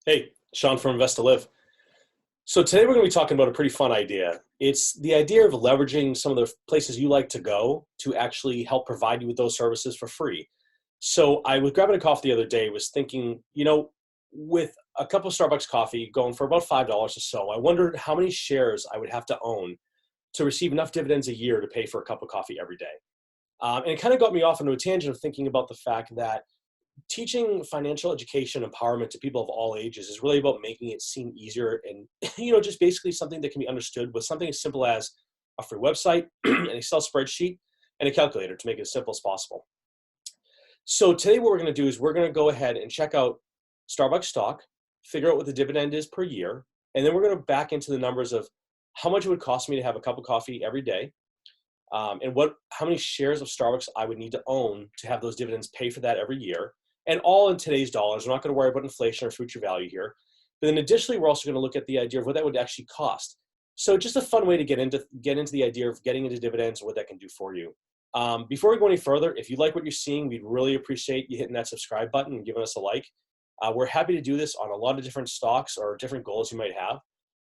Hey, Sean from Invest to Live. So today we're going to be talking about a pretty fun idea. It's the idea of leveraging some of the places you like to go to actually help provide you with those services for free. So I was grabbing a coffee the other day, was thinking, with a cup of Starbucks coffee going for about $5 or so, I wondered how many shares I would have to own to receive enough dividends a year to pay for a cup of coffee every day. And it kind of got me off into a tangent of thinking about the fact that teaching financial education empowerment to people of all ages is really about making it seem easier and just basically something that can be understood with something as simple as a free website, an Excel spreadsheet, and a calculator to make it as simple as possible. So today what we're going to do is we're going to go ahead and check out Starbucks stock, figure out what the dividend is per year, and then we're going to back into the numbers of how much it would cost me to have a cup of coffee every day, and how many shares of Starbucks I would need to own to have those dividends pay for that every year, and all in today's dollars. We're not going to worry about inflation or future value here. But then additionally, we're also going to look at the idea of what that would actually cost. So just a fun way to get into the idea of getting into dividends and what that can do for you. Before we go any further, if you like what you're seeing, we'd really appreciate you hitting that subscribe button and giving us a like. We're happy to do this on a lot of different stocks or different goals you might have. And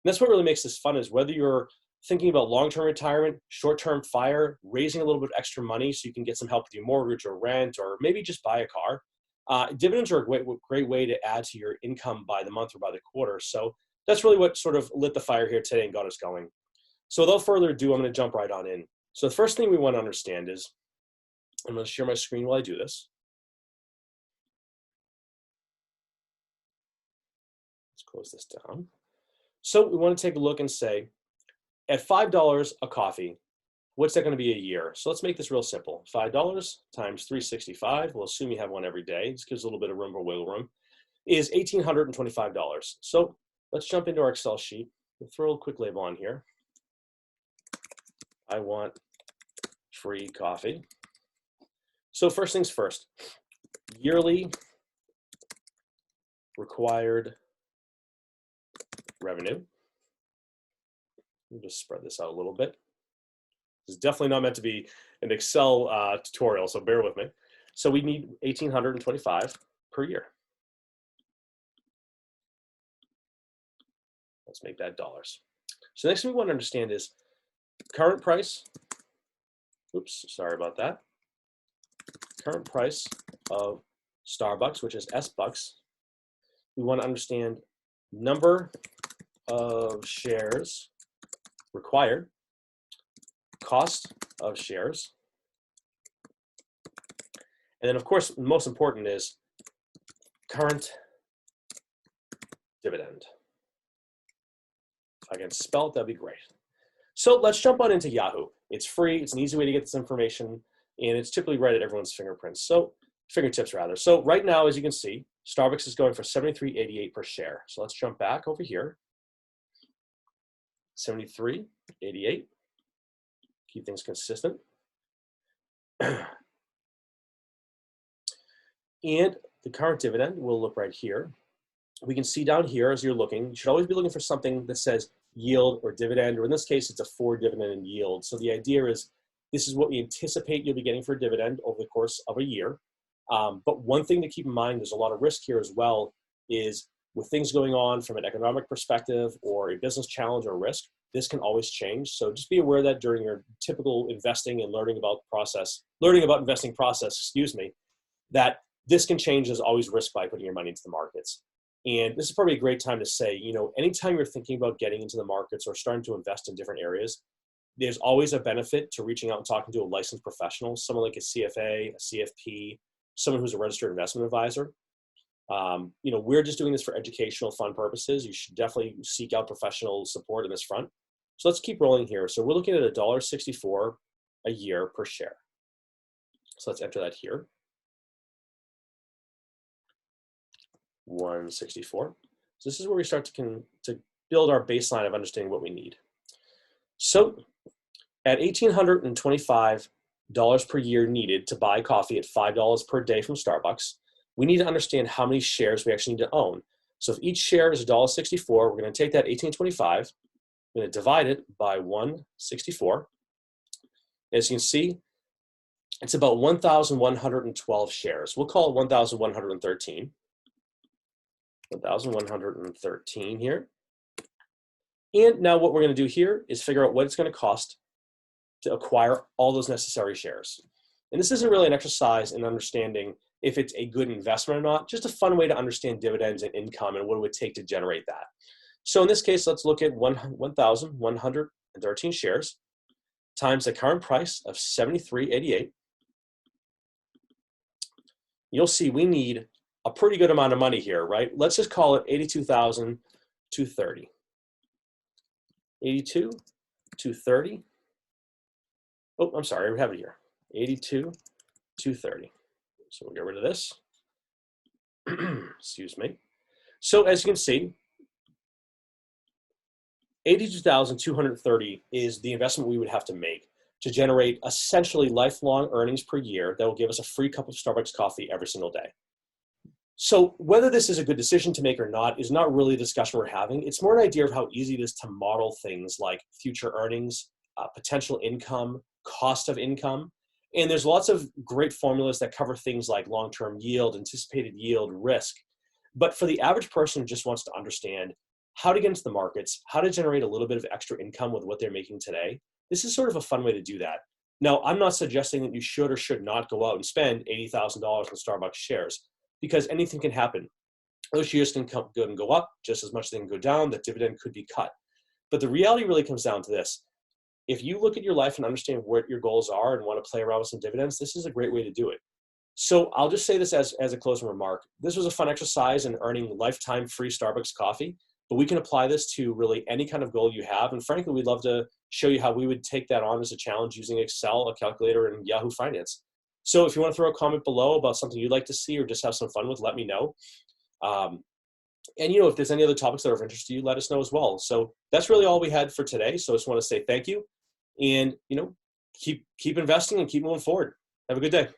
that's what really makes this fun, is whether you're thinking about long-term retirement, short-term FIRE, raising a little bit of extra money so you can get some help with your mortgage or rent, or maybe just buy a car. Dividends are a great way to add to your income by the month or by the quarter. So that's really what sort of lit the fire here today and got us going. So without further ado, I'm going to jump right on in. So the first thing we want to understand is, I'm going to share my screen while I do this. Let's close this down. So we want to take a look and say, at $5 a coffee, what's that going to be a year? So let's make this real simple. $5 times 365, we'll assume you have one every day. This gives a little bit of room for wiggle room, is $1,825. So let's jump into our Excel sheet. We'll throw a quick label on here. I want free coffee. So first things first, yearly required revenue. We'll just spread this out a little bit. This is definitely not meant to be an Excel tutorial, so bear with me. So we need $1,825 per year. Let's make that dollars. So next thing we want to understand is current price. Oops, sorry about that. Current price of Starbucks, which is S-Bucks. We want to understand number of shares required, cost of shares, and then of course the most important is current dividend. If I can spell it, that'd be great. So let's jump on into Yahoo. It's free, it's an easy way to get this information, and it's typically right at everyone's fingertips. So right now, as you can see, Starbucks is going for $73.88 per share. So let's jump back over here. $73.88. Keep things consistent. And the current dividend will look right here. We can see down here as you're looking, you should always be looking for something that says yield or dividend, or in this case, it's a forward dividend and yield. So the idea is this is what we anticipate you'll be getting for a dividend over the course of a year. But one thing to keep in mind, there's a lot of risk here as well, is with things going on from an economic perspective or a business challenge or risk, this can always change. So just be aware that during your typical investing and learning about investing process, that this can change. There's always risk by putting your money into the markets. And this is probably a great time to say, anytime you're thinking about getting into the markets or starting to invest in different areas, there's always a benefit to reaching out and talking to a licensed professional, someone like a CFA, a CFP, someone who's a registered investment advisor. We're just doing this for educational, fun purposes. You should definitely seek out professional support in this front. So let's keep rolling here. So we're looking at $1.64 a year per share. So let's enter that here. 164. So this is where we start to build our baseline of understanding what we need. So at $1,825 per year needed to buy coffee at $5 per day from Starbucks, we need to understand how many shares we actually need to own. So if each share is $1.64, we're going to take that $1,825, we're going to divide it by 164. As you can see, it's about 1,112 shares. We'll call it 1,113. 1,113 here. And now what we're going to do here is figure out what it's going to cost to acquire all those necessary shares. And this isn't really an exercise in understanding if it's a good investment or not, just a fun way to understand dividends and income and what it would take to generate that. So in this case, let's look at 1,113 shares times the current price of $73.88. You'll see we need a pretty good amount of money here, right? Let's just call it 82,230. 82,230. Oh, I'm sorry, we have it here. 82,230. So we'll get rid of this. Excuse me. So as you can see, 82,230 is the investment we would have to make to generate essentially lifelong earnings per year that will give us a free cup of Starbucks coffee every single day. So whether this is a good decision to make or not is not really a discussion we're having. It's more an idea of how easy it is to model things like future earnings, potential income, cost of income. And there's lots of great formulas that cover things like long-term yield, anticipated yield, risk. But for the average person who just wants to understand how to get into the markets, how to generate a little bit of extra income with what they're making today, this is sort of a fun way to do that. Now, I'm not suggesting that you should or should not go out and spend $80,000 in Starbucks shares, because anything can happen. Those shares can come good and go up just as much as they can go down. The dividend could be cut. But the reality really comes down to this. If you look at your life and understand what your goals are and want to play around with some dividends, this is a great way to do it. So I'll just say this as a closing remark. This was a fun exercise in earning lifetime free Starbucks coffee, but we can apply this to really any kind of goal you have. And frankly, we'd love to show you how we would take that on as a challenge using Excel, a calculator, and Yahoo Finance. So if you want to throw a comment below about something you'd like to see or just have some fun with, let me know. And if there's any other topics that are of interest to you, let us know as well. So that's really all we had for today. So I just want to say thank you and, keep investing and keep moving forward. Have a good day.